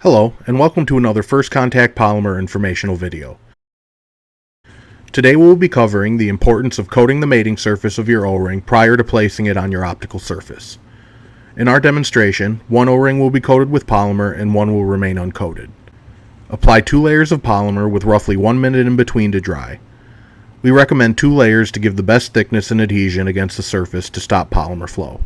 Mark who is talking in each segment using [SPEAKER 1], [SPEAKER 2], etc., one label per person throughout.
[SPEAKER 1] Hello, and welcome to another First Contact Polymer informational video. Today we will be covering the importance of coating the mating surface of your O-ring prior to placing it on your optical surface. In our demonstration, one O-ring will be coated with polymer and one will remain uncoated. Apply 2 layers of polymer with roughly 1 minute in between to dry. We recommend 2 layers to give the best thickness and adhesion against the surface to stop polymer flow.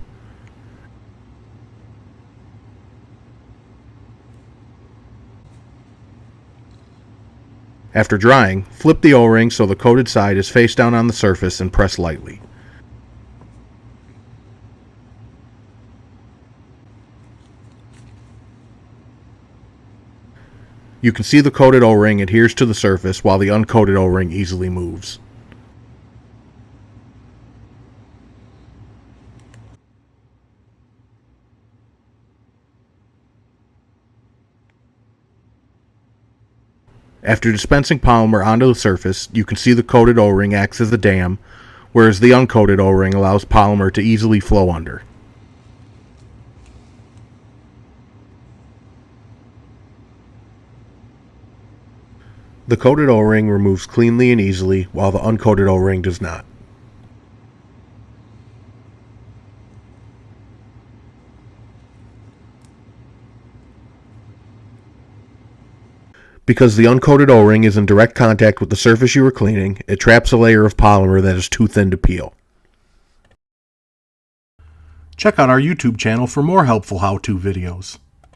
[SPEAKER 1] After drying, flip the O-ring so the coated side is face down on the surface and press lightly. You can see the coated O-ring adheres to the surface while the uncoated O-ring easily moves. After dispensing polymer onto the surface, you can see the coated O-ring acts as a dam, whereas the uncoated O-ring allows polymer to easily flow under. The coated O-ring removes cleanly and easily, while the uncoated O-ring does not. Because the uncoated O-ring is in direct contact with the surface you are cleaning, it traps a layer of polymer that is too thin to peel. Check out our YouTube channel for more helpful how-to videos.